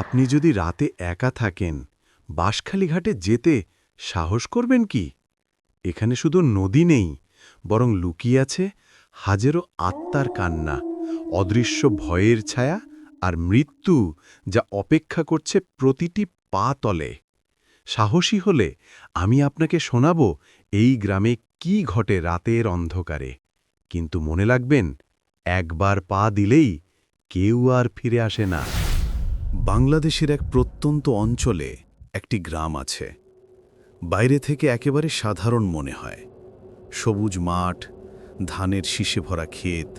আপনি যদি রাতে একা থাকেন, বাঁশখালী ঘাটে যেতে সাহস করবেন কি? এখানে শুধু নদী নেই, বরং লুকিয়ে আছে হাজারো আত্মার কান্না, অদৃশ্য ভয়ের ছায়া আর মৃত্যু, যা অপেক্ষা করছে প্রতিটি পা তলে। সাহসী হলে আমি আপনাকে শোনাব এই গ্রামে কি ঘটে রাতের অন্ধকারে। কিন্তু মনে রাখবেন, একবার পা দিলেই কেউ আর ফিরে আসে না। বাংলাদেশের এক প্রত্যন্ত অঞ্চলে একটি গ্রাম আছে। বাইরে থেকে একেবারে সাধারণ মনে হয়। সবুজ মাঠ, ধানের শীষে ভরা ক্ষেত,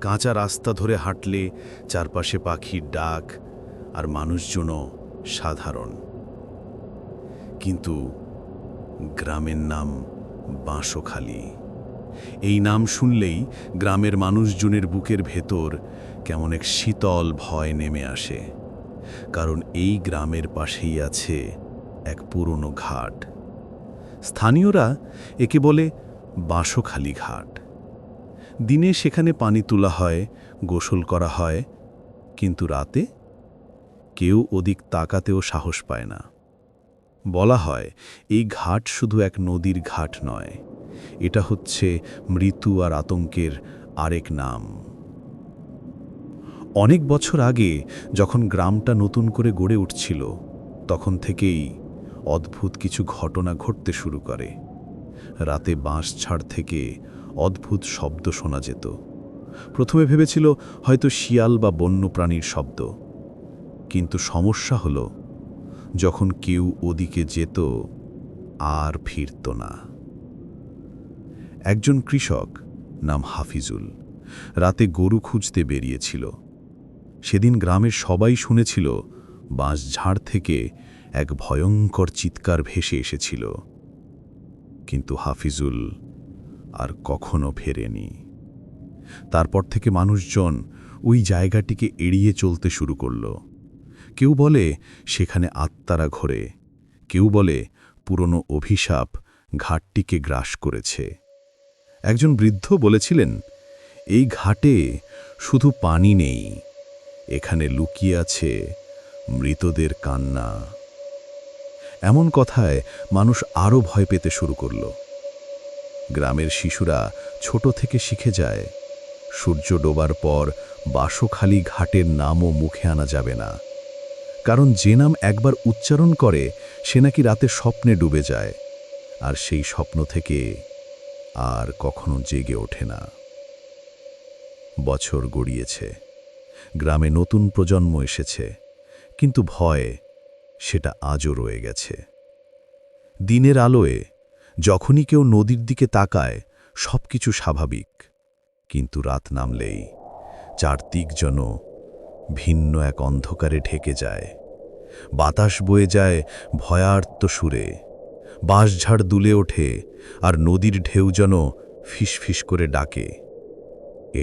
কাঁচা রাস্তা ধরে হাঁটলে চারপাশে পাখির ডাক, আর মানুষজনও সাধারণ। কিন্তু গ্রামের নাম বাঁশখালী। এই নাম শুনলেই গ্রামের মানুষজনের বুকের ভেতর কেমন এক শীতল ভয় নেমে আসে। কারণ এই গ্রামের পাশেই আছে এক পুরনো ঘাট। স্থানীয়রা একে বলে বাঁশখালী ঘাট। দিনে সেখানে পানি তোলা হয়, গোসল করা হয়, কিন্তু রাতে কেউ ওদিক তাকাতেও সাহস পায় না। বলা হয় এই ঘাট শুধু এক নদীর ঘাট নয়, এটা হচ্ছে মৃত্যু আর আতঙ্কের আরেক নাম। অনেক বছর আগে যখন গ্রামটা নতুন করে গড়ে উঠছিল, তখন থেকেই অদ্ভুত কিছু ঘটনা ঘটতে শুরু করে। রাতে বাঁশঝাড় থেকে অদ্ভুত শব্দ শোনা যেত। প্রথমে ভেবেছিল হয়তো শিয়াল বা বন্যপ্রাণীর শব্দ, কিন্তু সমস্যা হলো যখন কেউ ওদিকে যেত আর ফিরত না। একজন কৃষক নাম হাফিজুল রাতে গরু খুঁজতে বেরিয়েছিল। সেদিন গ্রামের সবাই শুনেছিল বাঁশঝাড় থেকে এক ভয়ঙ্কর চিৎকার ভেসে এসেছিল। কিন্তু হাফিজুল আর কখনো ফেরেনি। তারপর থেকে মানুষজন ওই জায়গাটিকে এড়িয়ে চলতে শুরু করল। কেউ বলে সেখানে আত্মারা ঘোরে, কেউ বলে পুরনো অভিশাপ ঘাটটিকে গ্রাস করেছে। একজন বৃদ্ধ বলেছিলেন, এই ঘাটে শুধু পানি নেই, এখানে লুকিয়ে আছে মৃতদের কান্না। এমন কথায় মানুষ আরও ভয় পেতে শুরু করল। গ্রামের শিশুরা ছোট থেকে শিখে যায়, সূর্য ডোবার পর বাঁশখালী ঘাটের নামও মুখে আনা যাবে না। কারণ যে নাম একবার উচ্চারণ করে সে নাকি রাতে স্বপ্নে ডুবে যায়, আর সেই স্বপ্ন থেকে আর কখনো জেগে ওঠে না। বছর গড়িয়েছে, গ্রামে নতুন প্রজন্ম এসেছে, কিন্তু ভয় সেটা আজও রয়ে গেছে। দিনের আলোয় যখনই কেউ নদীর দিকে তাকায় সবকিছু স্বাভাবিক, কিন্তু রাত নামলেই চারদিক যেন ভিন্ন এক অন্ধকারে ঢেকে যায়। বাতাস বয়ে যায় ভয়ার্ত সুরে, বাঁশঝাড় দুলে ওঠে, আর নদীর ঢেউ যেন ফিসফিস করে ডাকে,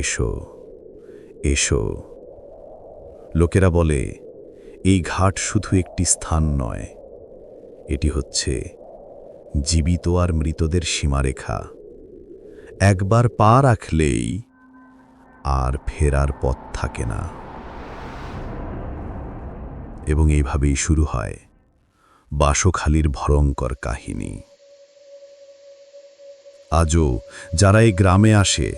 এসো এসো। লোকেরা বলে এই ঘাট শুধু একটি স্থান নয়, এটি হচ্ছে জীবিত আর মৃতদের সীমারেখা। একবার পা রাখলেই আর ফেরার পথ থাকে না। এবং এইভাবেই শুরু হয় বাঁশখালীর ভয়ঙ্কর কাহিনী। আজও যারা এই গ্রামে আসে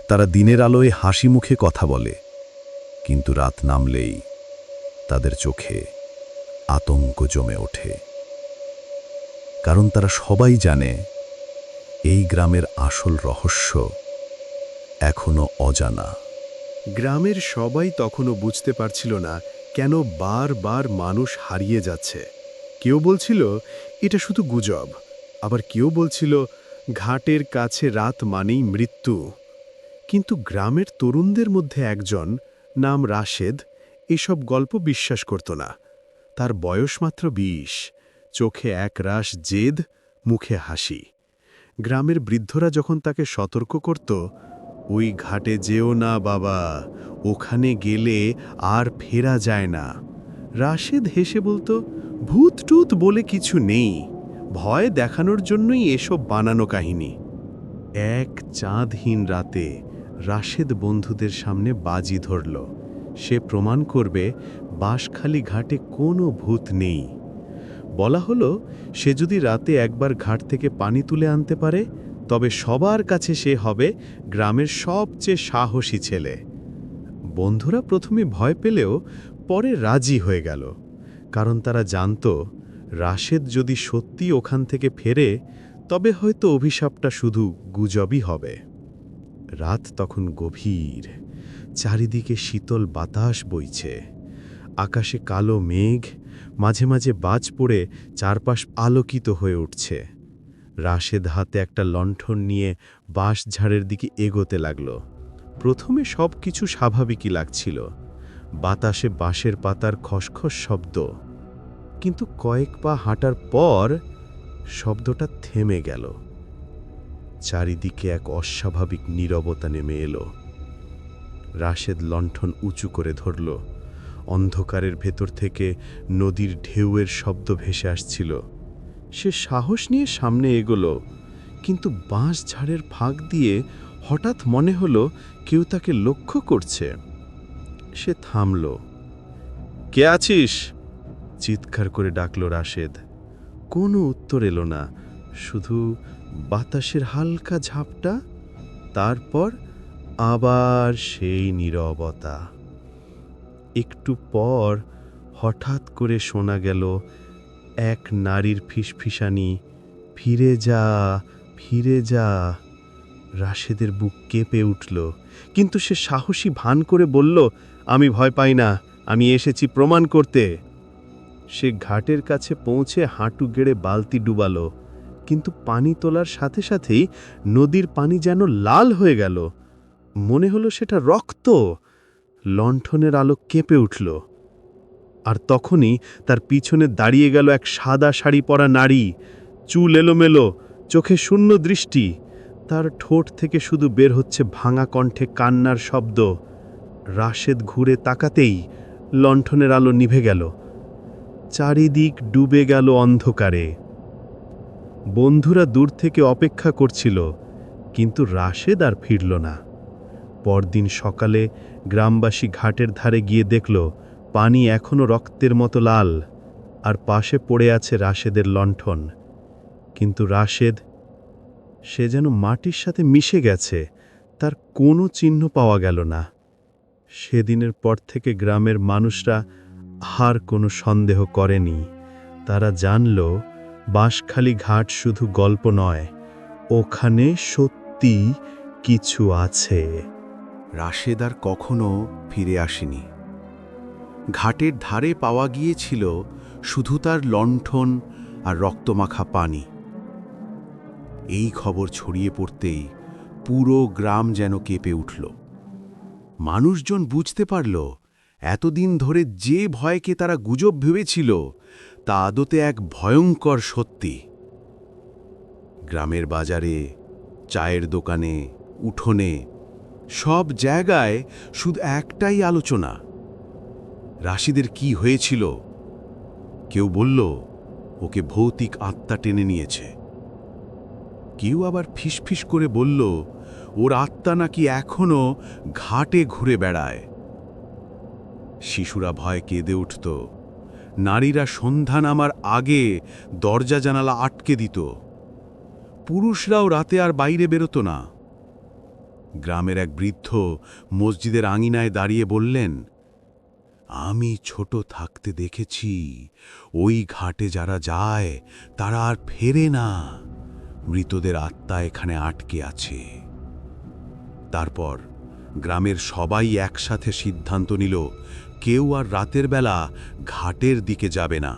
তারা দিনের আলোয় হাসি মুখে কথা বলে, কিন্তু রাত নামলেই তাদের চোখে আতঙ্ক জমে ওঠে। কারণ তারা সবাই জানে এই গ্রামের আসল রহস্য এখনো অজানা। গ্রামের সবাই তখনও বুঝতে পারছিল না কেন বারবার মানুষ হারিয়ে যাচ্ছে। কেউ বলছিল এটা শুধু গুজব, আবার কেউ বলছিল ঘাটের কাছে রাত মানেই মৃত্যু। কিন্তু গ্রামের তরুণদের মধ্যে একজন, নাম রাশেদ, এসব গল্প বিশ্বাস করত না। তার বয়স মাত্র 20, চোখে একরাশ জেদ, মুখে হাসি। গ্রামের বৃদ্ধরা যখন তাকে সতর্ক করত, ওই ঘাটে যেও না বাবা, ওখানে গেলে আর ফেরা যায় না, রাশেদ হেসে বলতো, ভূত টুত বলে কিছু নেই, ভয় দেখানোর জন্যই এসব বানানো কাহিনী। এক চাঁদহীন রাতে রাশেদ বন্ধুদের সামনে বাজি ধরল। সে প্রমাণ করবে বাঁশখালী ঘাটে কোনো ভূত নেই। বলা হলো, সে যদি রাতে একবার ঘাট থেকে পানি তুলে আনতে পারে, তবে সবার কাছে সে হবে গ্রামের সবচেয়ে সাহসী ছেলে। বন্ধুরা প্রথমে ভয় পেলেও পরে রাজি হয়ে গেল, কারণ তারা জানত রাশেদ যদি সত্যি ওখান থেকে ফেরে, তবে হয়তো অভিশাপটা শুধু গুজবই হবে। রাত তখন গভীর, চারিদিকে শীতল বাতাস বইছে, আকাশে কালো মেঘ, মাঝে মাঝে বাজ পড়ে চারপাশ আলোকিত হয়ে উঠছে। রাশেদ হাতে একটা লণ্ঠন নিয়ে বাঁশঝাড়ের দিকে এগোতে লাগল। প্রথমে সব কিছু স্বাভাবিকই লাগছিল, বাতাসে বাঁশের পাতার খসখস শব্দ। কিন্তু কয়েক পা হাঁটার পর শব্দটা থেমে গেল। চারিদিকে এক অস্বাভাবিক নীরবতা নেমে এলো। রাশেদ লণ্ঠন উঁচু করে ধরল। অন্ধকারের ভেতর থেকে নদীর ঢেউয়ের শব্দ ভেসে আসছিল। সে সাহস নিয়ে সামনে এগোলো, কিন্তু বাঁশঝাড়ের ফাঁক দিয়ে হঠাৎ মনে হলো কেউ তাকে লক্ষ্য করছে। সে থামল। কে আছিস? চিৎকার করে ডাকল রাশেদ। কোনো উত্তর এলো না, শুধু বাতাসের হালকা ঝাপটা। তারপর আবার সেই নীরবতা। একটু পর হঠাৎ করে শোনা গেল এক নারীর ফিসফিসানি, ফিরে যা, ফিরে যা। রাশেদের বুক কেঁপে উঠল, কিন্তু সে সাহসী ভান করে বলল, আমি ভয় পাই না, আমি এসেছি প্রমাণ করতে। সে ঘাটের কাছে পৌঁছে হাঁটু গেড়ে বালতি ডুবালো, কিন্তু পানি তোলার সাথে সাথেই নদীর পানি যেন লাল হয়ে গেল। মনে হলো সেটা রক্ত। লণ্ঠনের আলো কেঁপে উঠল, আর তখনই তার পিছনে দাঁড়িয়ে গেল এক সাদা শাড়ি পরা নারী, চুল এলোমেলো, চোখে শূন্য দৃষ্টি। তার ঠোঁট থেকে শুধু বের হচ্ছে ভাঙা কণ্ঠে কান্নার শব্দ। রাশেদ ঘুরে তাকাতেই লণ্ঠনের আলো নিভে গেল, চারিদিক ডুবে গেল অন্ধকারে। বন্ধুরা দূর থেকে অপেক্ষা করছিল, কিন্তু রাশেদ আর ফিরল না। পরদিন সকালে গ্রামবাসী ঘাটের ধারে গিয়ে দেখল পানি এখনো রক্তের মতো লাল, আর পাশে পড়ে আছে রাশেদের লণ্ঠন। কিন্তু রাশেদ, সে যেন মাটির সাথে মিশে গেছে, তার কোনো চিহ্ন পাওয়া গেল না। সেদিনের পর থেকে গ্রামের মানুষরা আর কোনো সন্দেহ করেনি। তারা জানল বাঁশখালী ঘাট শুধু গল্প নয়, ওখানে সত্যি কিছু আছে। রাশেদ আর কখনো ফিরে আসেনি। ঘাটের ধারে পাওয়া গিয়েছিল শুধু তার লণ্ঠন আর রক্তমাখা পানি। এই খবর ছড়িয়ে পড়তেই পুরো গ্রাম যেন কেঁপে উঠল। মানুষজন বুঝতে পারল এতদিন ধরে যে ভয়কে তারা গুজব ভেবেছিল তা আদতে এক ভয়ঙ্কর সত্যি। গ্রামের বাজারে, চায়ের দোকানে, উঠোনে, সব জায়গায় শুধু একটাই আলোচনা, রাশিদের কি হয়েছিল। কেউ বলল ওকে ভৌতিক আত্মা টেনে নিয়েছে, কেউ আবার ফিসফিস করে বলল ওর আত্মা নাকি এখনো ঘাটে ঘুরে বেড়ায়। শিশুরা ভয় কেঁদে উঠত, নারীরা সন্ধ্যা নামার আগে দরজা জানালা আটকে দিত, পুরুষরাও রাতে আর বাইরে বেরোত না। গ্রামের এক বৃদ্ধ মসজিদের আঙিনায় দাঁড়িয়ে বললেন, আমি ছোট থাকতে দেখেছি ওই ঘাটে যারা যায় তারা আর ফেরে না, মৃতদের আত্মা এখানে আটকে আছে। তারপর গ্রামের সবাই একসাথে সিদ্ধান্ত নিল কেউ আর রাতের বেলা ঘাটের দিকে যাবে না।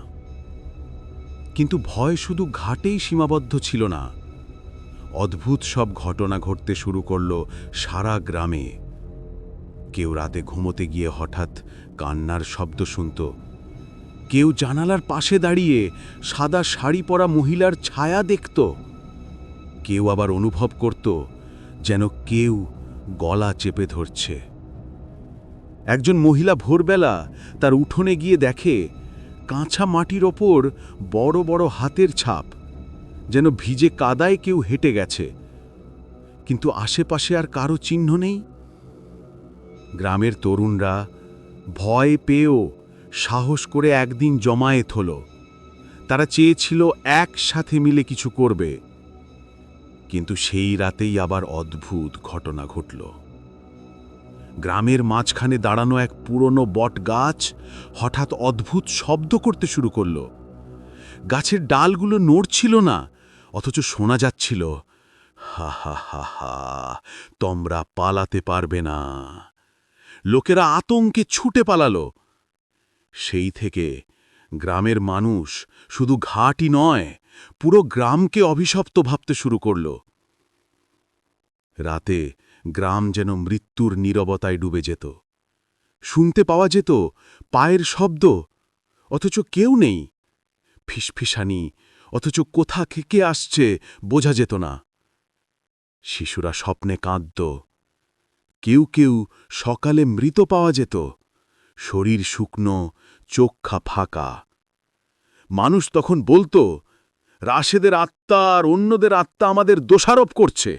কিন্তু ভয় শুধু ঘাটেই সীমাবদ্ধ ছিল না। অদ্ভুত সব ঘটনা ঘটতে শুরু করল সারা গ্রামে। কেউ রাতে ঘুমোতে গিয়ে হঠাৎ কান্নার শব্দ শুনত, কেউ জানালার পাশে দাঁড়িয়ে সাদা শাড়ি পরা মহিলার ছায়া দেখত, কেউ আবার অনুভব করত যেন কেউ গলা চেপে ধরছে। একজন মহিলা ভোরবেলা তার উঠোনে গিয়ে দেখে কাঁচা মাটির ওপর বড় বড় হাতের ছাপ, যেন ভিজে কাদায় কেউ হেঁটে গেছে, কিন্তু আশেপাশে আর কারো চিহ্ন নেই। গ্রামের তরুণরা, ভয় পেয়েও সাহস করে একদিন জমায়েত হলো। তারা চেয়েছিল একসাথে মিলে কিছু করবে। কিন্তু সেই রাতেই আবার অদ্ভুত ঘটনা ঘটল। গ্রামের মাঝখানে দাঁড়ানো এক পুরনো বট গাছ হঠাৎ অদ্ভুত শব্দ করতে শুরু করল। গাছের ডালগুলো নড়ছিল না, অথচ শোনা যাচ্ছিল, হা হা হা হা, তোমরা পালাতে পারবে না। লোকেরা আতঙ্কে ছুটে পালালো। সেই থেকে গ্রামের মানুষ শুধু ঘাটই নয়, পুরো গ্রামকে অভিশপ্ত ভাবতে শুরু করল। রাতে গ্রাম যেন মৃত্যুর নীরবতায় ডুবে যেত। শুনতে পাওয়া যেত পায়ের শব্দ, অথচ কেউ নেই। ফিসফিসানি, অথচ কোথা থেকে আসছে বোঝা যেত না। শিশুরা স্বপ্নে কাঁদত। কেউ কেউ সকালে মৃত পাওয়া যেত, শরীর শুকনো, চোখা ফাঁকা। মানুষ তখন বলতো, রাশেদের আত্মা আর অন্যদের আত্মা আমাদের দোষারোপ করছে।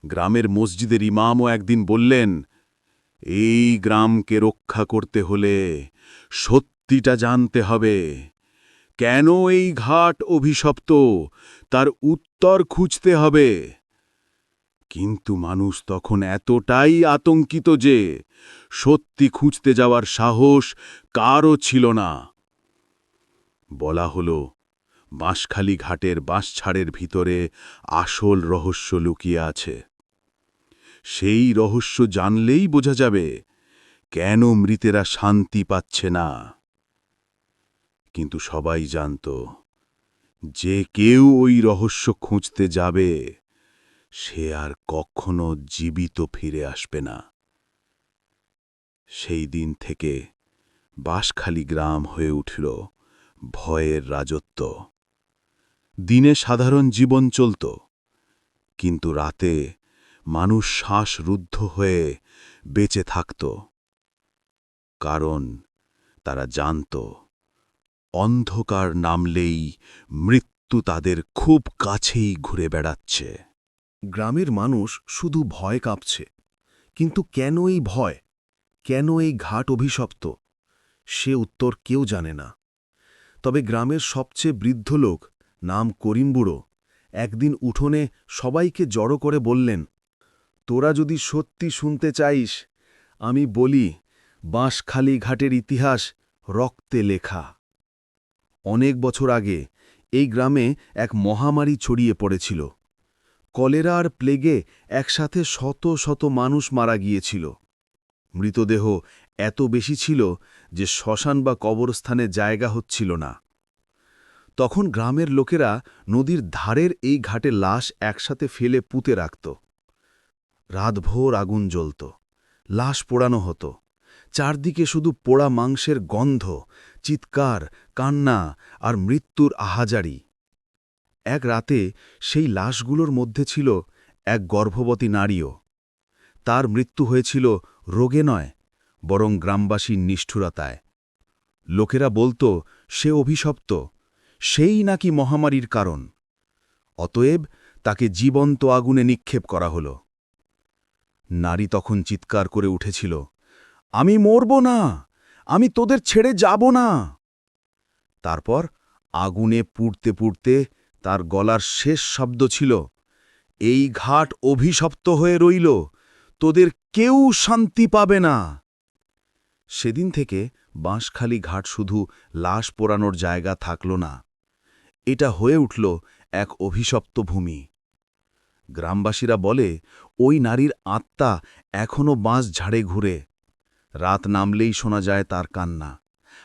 গ্রামের মসজিদের ইমামও একদিন বললেন, এই গ্রামকে রক্ষা করতে হলে সত্যিটা জানতে হবে। কেন এই ঘাট অভিশপ্ত, তার উত্তর খুঁজতে হবে। কিন্তু মানুষ তখন এতটাই আতঙ্কিত যে সত্যি খুঁজতে যাওয়ার সাহস কারও ছিল না। বলা হলো, বাঁশখালী ঘাটের বাঁশছাড়ের ভিতরে আসল রহস্য লুকিয়ে আছে। সেই রহস্য জানলেই বোঝা যাবে কেন মৃতেরা শান্তি পাচ্ছে না। কিন্তু সবাই জানত, যে কেউ ওই রহস্য খুঁজতে যাবে সে আর কখনো জীবিত ফিরে আসবে না। সেই দিন থেকে বাঁশখালী গ্রাম হয়ে উঠল ভয়ের রাজত্ব। দিনে সাধারণ জীবন চলত, কিন্তু রাতে মানুষ শ্বাসরুদ্ধ হয়ে বেঁচে থাকত। কারণ তারা জানত, অন্ধকার নামলেই মৃত্যু তাদের খুব কাছেই ঘুরে বেড়াচ্ছে। গ্রামের মানুষ শুধু ভয় কাঁপছে, কিন্তু কেন এই ভয়, কেন এই ঘাট অভিশপ্ত, সে উত্তর কেউ জানে না। তবে গ্রামের সবচেয়ে বৃদ্ধ লোক, নাম করিম বুড়ো, একদিন উঠোনে সবাইকে জড়ো করে বললেন, তোরা যদি সত্যি শুনতে চাইস, আমি বলি, বাঁশখালী ঘাটের ইতিহাস রক্তে লেখা। অনেক বছর আগে এই গ্রামে এক মহামারী ছড়িয়ে পড়েছিল। কলেরা আর প্লেগে একসাথে শত শত মানুষ মারা গিয়েছিল। মৃতদেহ এত বেশি ছিল যে শ্মশান বা কবরস্থানে জায়গা হচ্ছিল না। তখন গ্রামের লোকেরা নদীর ধারের এই ঘাটে লাশ একসাথে ফেলে পুঁতে রাখত। রাতভোর আগুন জ্বলত, লাশ পোড়ানো হতো, চারদিকে শুধু পোড়া মাংসের গন্ধ, চিৎকার, কান্না আর মৃত্যুর আহাজারি। এক রাতে সেই লাশগুলোর মধ্যে ছিল এক গর্ভবতী নারীও। তার মৃত্যু হয়েছিল রোগে নয়, বরং গ্রামবাসীর নিষ্ঠুরতায়। লোকেরা বলতো সে অভিশপ্ত, সেই নাকি মহামারীর কারণ। অতএব তাকে জীবন্ত আগুনে নিক্ষেপ করা হল। নারী তখন চিৎকার করে উঠেছিল, আমি মরব না, আমি তোদের ছেড়ে যাব না। তারপর আগুনে পুড়তে পুড়তে তার গলার শেষ শব্দ ছিল, এই ঘাট অভিশপ্ত হয়ে রইল, তোদের কেউ শান্তি পাবে না। সেদিন থেকে বাঁশখালী ঘাট শুধু লাশ পোড়ানোর জায়গা থাকল না, এটা হয়ে উঠল এক অভিশপ্ত ভূমি। গ্রামবাসীরা বলে, ওই নারীর আত্মা এখনও বাঁশ ঝাড়ে ঘুরে। রাত নামলেই শোনা যায় তার কান্না,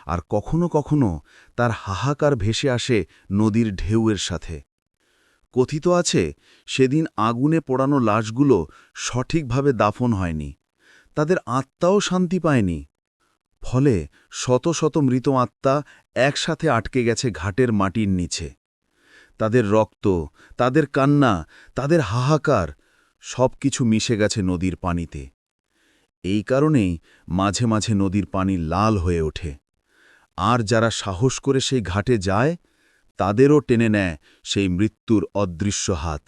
আর কখনো কখনো তার হাহাকার ভেসে আসে নদীর ঢেউয়ের সাথে। কথিত আছে, সেদিন আগুনে পোড়ানো লাশগুলো সঠিকভাবে দাফন হয়নি, তাদের আত্মাও শান্তি পায়নি। ফলে শত শত মৃত আত্মা একসাথে আটকে গেছে ঘাটের মাটির নিচে। তাদের রক্ত, তাদের কান্না, তাদের হাহাকার সবকিছু মিশে গেছে নদীর পানিতে। এই কারণেই মাঝে মাঝে নদীর পানি লাল হয়ে ওঠে, আর যারা সাহস করে সেই ঘাটে যায় তাদেরও টেনে নেয় সেই মৃত্যুর অদৃশ্য হাত।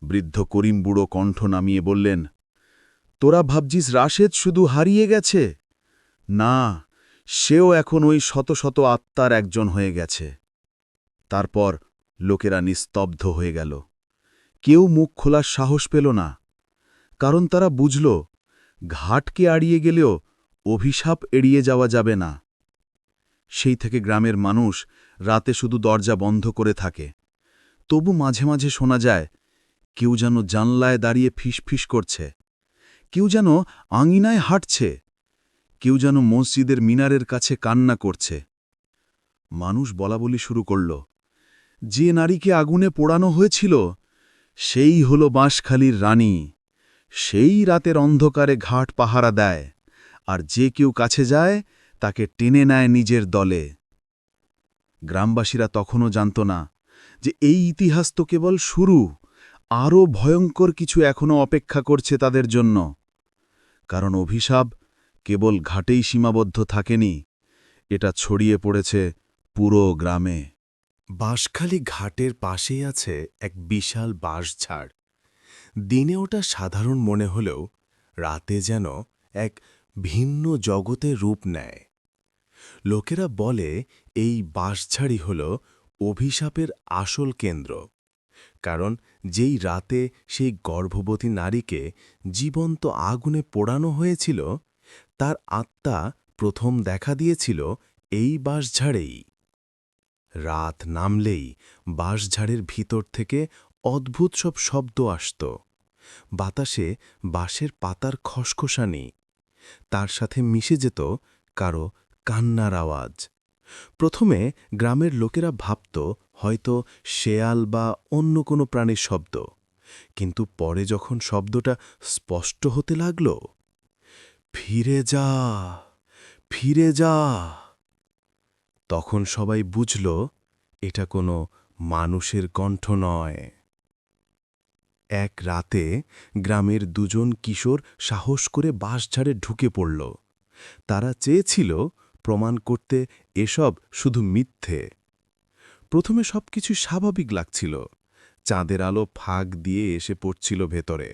বৃদ্ধ করিম বুড়ো কণ্ঠ নামিয়ে বললেন, তোরা ভাবছিস রাশেদ শুধু হারিয়ে গেছে? না, সেও এখন ওই শত শত আত্মার একজন হয়ে গেছে। তারপর লোকেরা নিস্তব্ধ হয়ে গেল। কেউ মুখ খোলার সাহস পেল না, কারণ তারা বুঝল ঘাটকে এড়িয়ে গেলেও অভিশাপ এড়িয়ে যাওয়া যাবে না। সেই থেকে গ্রামের মানুষ রাতে শুধু দরজা বন্ধ করে থাকে। তবু মাঝে মাঝে শোনা যায় কেউ যেন জানলায় দাঁড়িয়ে ফিসফিস করছে, কেউ যেন আঙিনায় হাঁটছে, কেউ যেন মসজিদের মিনারের কাছে কান্না করছে। মানুষ বলাবলি শুরু করল, যে নারীকে আগুনে পোড়ানো হয়েছিল সেই হল বাঁশখালীর রানী, সেই রাতের অন্ধকারে ঘাট পাহারা দেয়, আর যে কেউ কাছে যায় তাকে টেনে নেয় নিজের দলে। গ্রামবাসীরা তখনও জানত না যে এই ইতিহাস তো কেবল শুরু, আরও ভয়ঙ্কর কিছু এখনও অপেক্ষা করছে তাদের জন্য। কারণ অভিশাপ কেবল ঘাটেই সীমাবদ্ধ থাকেনি, এটা ছড়িয়ে পড়েছে পুরো গ্রামে। বাঁশখালী ঘাটের পাশেই আছে এক বিশাল বাঁশঝাড়। দিনে ওটা সাধারণ মনে হলেও রাতে যেন এক ভিন্ন জগতের রূপ নেয়। লোকেরা বলে এই বাঁশঝাড়ই হল অভিশাপের আসল কেন্দ্র, কারণ যেই রাতে সেই গর্ভবতী নারীকে জীবন্ত আগুনে পোড়ানো হয়েছিল তার আত্মা প্রথম দেখা দিয়েছিল এই বাঁশঝাড়েই। রাত নামলেই বাঁশঝাড়ের ভিতর থেকে অদ্ভুত সব শব্দ আসত। বাতাসে বাঁশের পাতার খসখসানি, তার সাথে মিশে যেত কারো কান্নার আওয়াজ। প্রথমে গ্রামের লোকেরা ভাবত হয়তো শেয়াল বা অন্য কোনো প্রাণীর শব্দ, কিন্তু পরে যখন শব্দটা স্পষ্ট হতে লাগল, ফিরে যা, ফিরে যা, তখন সবাই বুঝল এটা কোনো মানুষের কণ্ঠ নয়। এক রাতে গ্রামের দুজন কিশোর সাহস করে বাঁশঝাড়ে ঢুকে পড়ল। তারা চেয়েছিল প্রমাণ করতে এসব শুধু মিথ্যে। প্রথমে সবকিছু স্বাভাবিক লাগছিল, চাঁদের আলো ফাঁক দিয়ে এসে পড়ছিল ভেতরে।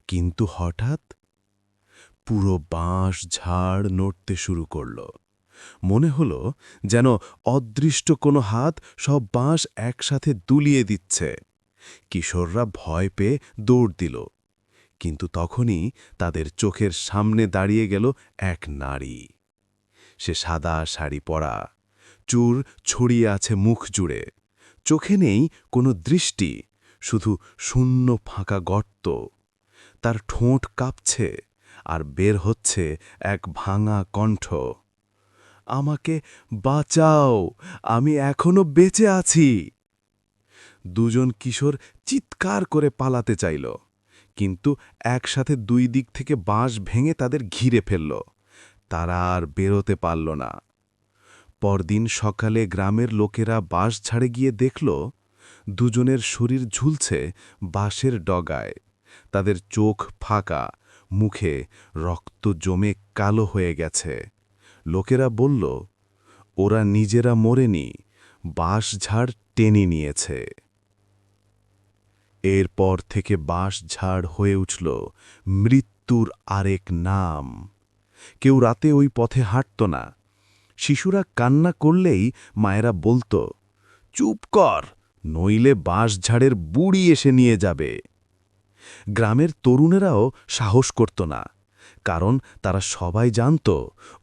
কিন্তু হঠাৎ পুরো বাঁশঝাড় নড়তে শুরু করল। মনে হল যেন অদৃষ্ট কোনো হাত সব বাঁশ একসাথে দুলিয়ে দিচ্ছে। কিশোররা ভয় পেয়ে দৌড় দিল, কিন্তু তখনই তাদের চোখের সামনে দাঁড়িয়ে গেল এক নারী। সে সাদা শাড়ি পরা, চুল ছড়িয়ে আছে মুখ জুড়ে, চোখে নেই কোনো দৃষ্টি, শুধু শূন্য ফাঁকা গর্ত। তার ঠোঁট কাঁপছে আর বের হচ্ছে এক ভাঙা কণ্ঠ, আমাকে বাঁচাও, আমি এখনো বেঁচে আছি। দুজন কিশোর চিৎকার করে পালাতে চাইল, কিন্তু একসাথে দুই দিক থেকে বাঁশ ভেঙে তাদের ঘিরে ফেলল। তারা আর বেরোতে পারল না। পরদিন সকালে গ্রামের লোকেরা বাঁশঝাড়ে গিয়ে দেখল দুজনের শরীর ঝুলছে বাঁশের ডগায়, তাদের চোখ ফাঁকা, মুখে রক্ত জমে কালো হয়ে গেছে। লোকেরা বলল, ওরা নিজেরা মরেনি, বাঁশঝাড় টেনে নিয়েছে। এরপর থেকে বাঁশঝাড় হয়ে উঠল মৃত্যুর আরেক নাম। কেউ রাতে ওই পথে হাঁটত না। শিশুরা কান্না করলেই মায়েরা বলত, চুপ কর, নইলে বাঁশঝাড়ের বুড়ি এসে নিয়ে যাবে। গ্রামের তরুণেরাও সাহস করত না, কারণ তারা সবাই জানত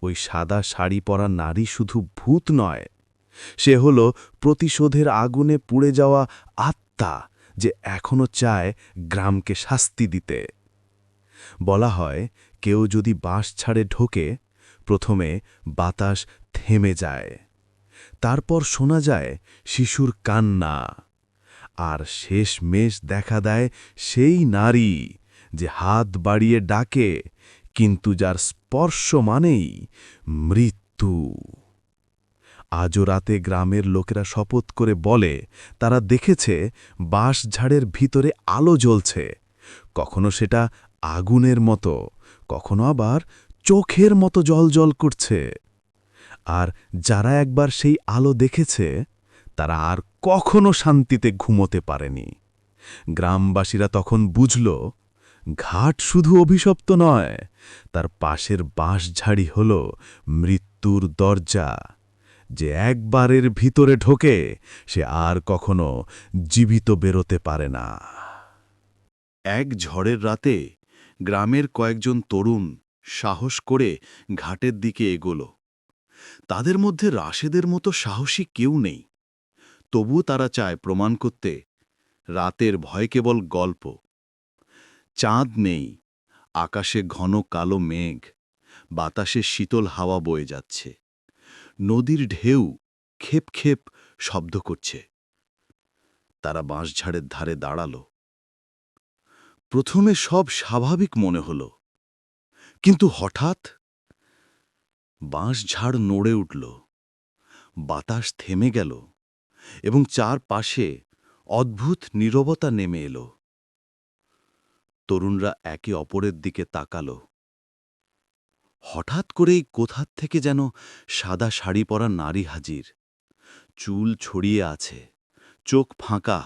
ওই সাদা শাড়ি পরা নারী শুধু ভূত নয়, সে হল প্রতিশোধের আগুনে পুড়ে যাওয়া আত্মা, যে এখনো চায় গ্রামকে শাস্তি দিতে। বলা হয় কেউ যদি বাঁশঝাড়ে ঢোকে, প্রথমে বাতাস থেমে যায়, তারপর শোনা যায় শিশুর কান্না, আর শেষমেশ দেখা দেয় সেই নারী যে হাত বাড়িয়ে ডাকে, কিন্তু যার স্পর্শ মানেই মৃত্যু। আজও রাতে গ্রামের লোকেরা শপথ করে বলে তারা দেখেছে বাঁশঝাড়ের ভিতরে আলো জ্বলছে, কখনো সেটা আগুনের মতো, কখনো আবার চোখের মতো জ্বলজ্বল করছে। আর যারা একবার সেই আলো দেখেছে তারা আর কখনো শান্তিতে ঘুমোতে পারেনি। গ্রামবাসীরা তখন বুঝল ঘাট শুধু অভিশপ্ত নয়, তার পাশের বাঁশঝাড়ি হল মৃত্যুর দরজা। যে একবারের ভিতরে ঢোকে সে আর কখনো জীবিত বেরোতে পারে না। এক ঝড়ের রাতে গ্রামের কয়েকজন তরুণ সাহস করে ঘাটের দিকে এগোল। তাদের মধ্যে রাশেদের মতো সাহসী কেউ নেই, তবু তারা চায় প্রমাণ করতে রাতের ভয় কেবল গল্প। চাঁদ নেই, আকাশে ঘন কালো মেঘ, বাতাসে শীতল হাওয়া বয়ে যাচ্ছে, নদীর ঢেউ খেপ খেপ শব্দ করছে। তারা বাঁশঝাড়ের ধারে দাঁড়াল। প্রথমে সব স্বাভাবিক মনে হল, কিন্তু হঠাৎ বাঁশঝাড় নড়ে উঠল, বাতাস থেমে গেল এবং চারপাশে অদ্ভুত নীরবতা নেমে এলো। তরুণরা একে অপরের দিকে তাকাল। হঠাৎ করেই কোথার থেকে যেন সাদা শাড়ি পরা নারী হাজির। চুল ছড়িয়ে আছে, চোখ ফাঁকা,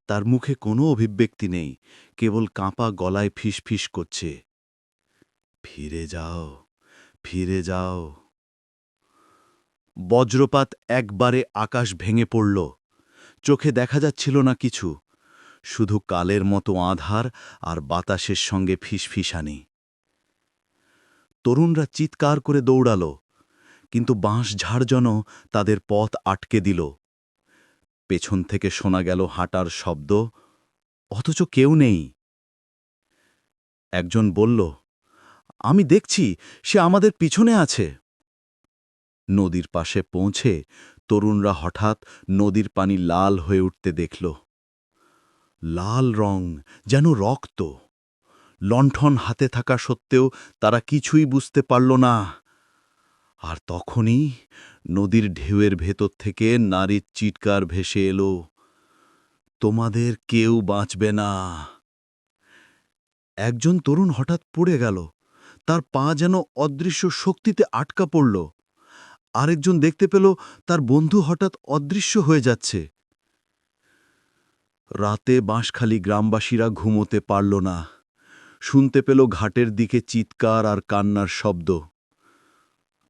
তার মুখে কোনো অভিব্যক্তি নেই, কেবল কাঁপা গলায় ফিসফিস করছে, ফিরে যাও, ফিরে যাও। বজ্রপাত একবারে আকাশ ভেঙে পড়ল। চোখে দেখা যাচ্ছিল না কিছু, শুধু কালের মতো আঁধার আর বাতাসের সঙ্গে ফিসফিসানি। তরুণরা চিৎকার করে দৌড়াল, কিন্তু বাঁশঝাড় যেন তাদের পথ আটকে দিল। পেছন থেকে শোনা গেল হাঁটার শব্দ, অথচ কেউ নেই। একজন বলল, আমি দেখছি, সে আমাদের পিছনে আছে। নদীর পাশে পৌঁছে তরুণরা হঠাৎ নদীর পানি লাল হয়ে উঠতে দেখল। লাল রং, যেন রক্ত। লণ্ঠন হাতে থাকা সত্ত্বেও তারা কিছুই বুঝতে পারল না। আর তখনই নদীর ঢেউয়ের ভেতর থেকে নারীর চিৎকার ভেসে এলো, তোমাদের কেউ বাঁচবে না। একজন তরুণ হঠাৎ পড়ে গেল, তার পা যেন অদৃশ্য শক্তিতে আটকা পড়ল। আরেকজন দেখতে পেল তার বন্ধু হঠাৎ অদৃশ্য হয়ে যাচ্ছে। রাতে বাঁশখালী গ্রামবাসীরা ঘুমোতে পারল না। শুনতে পেল ঘাটের দিকে চিৎকার আর কান্নার শব্দ।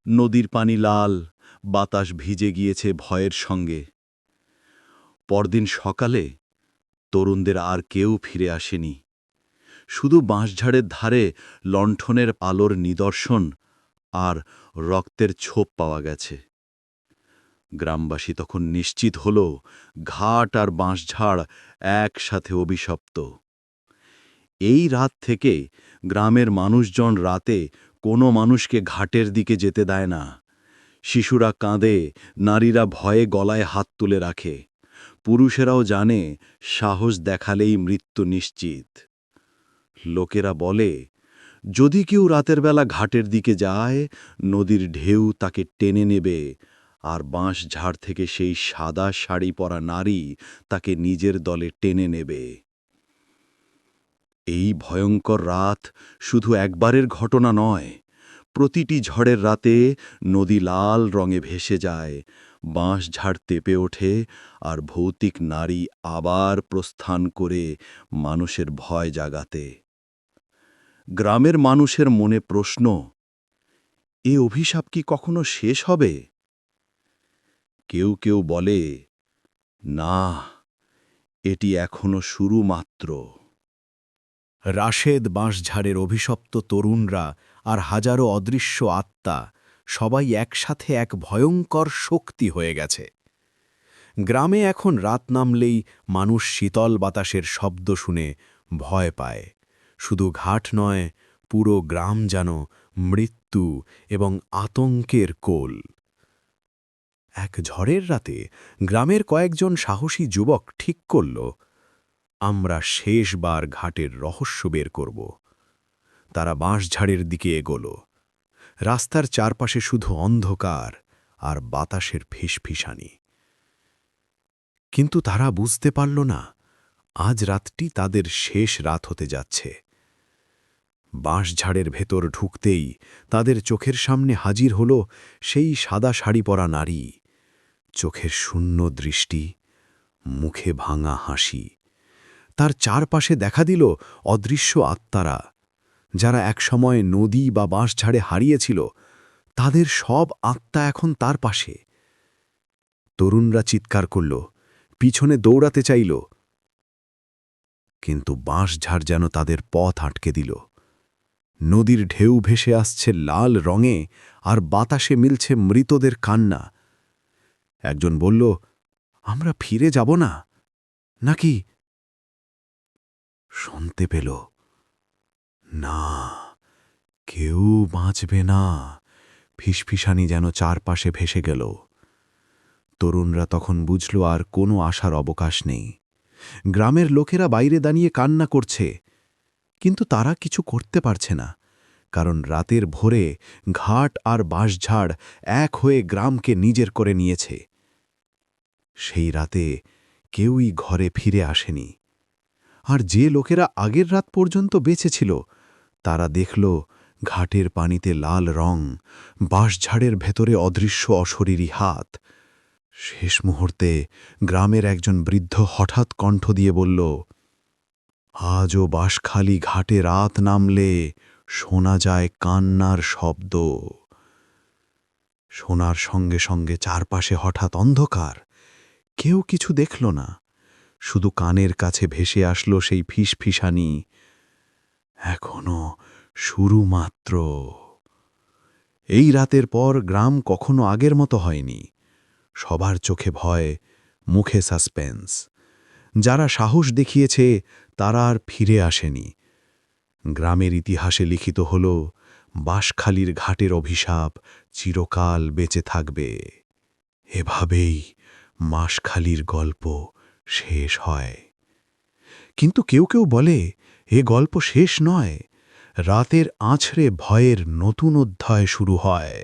নদীর পানি লাল, বাতাস ভিজে গিয়েছে ভয়ের সঙ্গে। পরদিন সকালে তরুণদের আর কেউ ফিরে আসেনি। শুধু বাঁশঝাড়ের ধারে লণ্ঠনের আলোর নিদর্শন আর রক্তের ছোপ পাওয়া গেছে। গ্রামবাসী তখন নিশ্চিত হল, ঘাট আর বাঁশঝাড় একসাথে অভিশপ্ত। এই রাত থেকে গ্রামের মানুষজন রাতে কোনো মানুষকে ঘাটের দিকে যেতে দেয় না। শিশুরা কাঁদে, নারীরা ভয়ে গলায় হাত তুলে রাখে। পুরুষেরাও জানে, সাহস দেখালেই মৃত্যু নিশ্চিত। লোকেরা বলে, যদি কেউ রাতের বেলা ঘাটের দিকে যায়, নদীর ঢেউ তাকে টেনে নেবে, আর বাঁশঝাড় থেকে সেই সাদা শাড়ি পরা নারী তাকে নিজের দলে টেনে নেবে। এই ভয়ঙ্কর রাত শুধু একবারের ঘটনা নয়। প্রতিটি ঝড়ের রাতে নদী লাল রঙে ভেসে যায়, বাঁশঝাড় তেপে ওঠে, আর ভৌতিক নারী আবার প্রস্থান করে মানুষের ভয় জাগাতে। গ্রামের মানুষের মনে প্রশ্ন, এ অভিশাপ কি কখনো শেষ হবে? কেউ কেউ বলে, না, এটি এখনো শুরু মাত্র। রাশেদ, বাঁশঝাড়ের অভিশপ্ত তরুণরা আর হাজারো অদৃশ্য আত্মা সবাই একসাথে এক ভয়ঙ্কর শক্তি হয়ে গেছে। গ্রামে এখন রাত নামলেই মানুষ শীতল বাতাসের শব্দ শুনে ভয় পায়। শুধু ঘাট নয়, পুরো গ্রাম যেন মৃত্যু এবং আতঙ্কের কোল। এক ঝড়ের রাতে গ্রামের কয়েকজন সাহসী যুবক ঠিক করল, আমরা শেষবার ঘাটের রহস্য বের করব। তারা বাঁশঝাড়ের দিকে এগোল। রাস্তার চারপাশে শুধু অন্ধকার আর বাতাসের ফিসফিসানি। কিন্তু তারা বুঝতে পারল না, আজ রাতটি তাদের শেষ রাত হতে যাচ্ছে। বাঁশঝাড়ের ভেতর ঢুকতেই তাদের চোখের সামনে হাজির হল সেই সাদা শাড়ি পরা নারী। চোখের শূন্য দৃষ্টি, মুখে ভাঙা হাসি। তার চারপাশে দেখা দিল অদৃশ্য আত্মারা, যারা একসময় নদী বা বাঁশঝাড়ে হারিয়েছিল, তাদের সব আত্মা এখন তার পাশে। তরুণরা চিৎকার করল, পিছনে দৌড়াতে চাইল, কিন্তু বাঁশঝাড় যেন তাদের পথ আটকে দিল। নদীর ঢেউ ভেসে আসছে লাল রঙে, আর বাতাসে মিলছে মৃতদের কান্না। একজন বলল, আমরা ফিরে যাব না নাকি? শুনতে পেল, না, কেউ বাঁচবে না। ফিসফিসানি যেন চারপাশে ভেসে গেল। তরুণরা তখন বুঝল আর কোনো আশার অবকাশ নেই। গ্রামের লোকেরা বাইরে দাঁড়িয়ে কান্না করছে, কিন্তু তারা কিছু করতে পারছে না, কারণ রাতের ভোরে ঘাট আর বাঁশঝাড় এক হয়ে গ্রামকে নিজের করে নিয়েছে। সেই রাতে কেউই ঘরে ফিরে আসেনি। আর যে লোকেরা আগের রাত পর্যন্ত বেঁচে ছিল, তারা দেখল ঘাটের পানিতে লাল রং, বাঁশঝাড়ের ভেতরে অদৃশ্য অশরীরী হাত। শেষ মুহূর্তে গ্রামের একজন বৃদ্ধ হঠাৎ কণ্ঠ দিয়ে বলল, আজও বাঁশখালী ঘাটে রাত নামলে শোনা যায় কান্নার শব্দ। শোনার সঙ্গে সঙ্গে চারপাশে হঠাৎ অন্ধকার। কেউ কিছু দেখল না, শুধু কানের কাছে ভেসে আসলো সেই ফিসফিসানি, এখনো শুরু মাত্র। এই রাতের পর গ্রাম কখনো আগের মতো হয়নি। সবার চোখে ভয়, মুখে সাসপেন্স। যারা সাহস দেখিয়েছে তারা আর ফিরে আসেনি। গ্রামের ইতিহাসে লিখিত হল, বাঁশখালীর ঘাটের অভিশাপ চিরকাল বেঁচে থাকবে। এভাবেই বাঁশখালীর গল্প শেষ হয়। কিন্তু কেউ কেউ বলে, এ গল্প শেষ নয়, রাতের আঁচড়ে ভয়ের নতুন অধ্যায় শুরু হয়।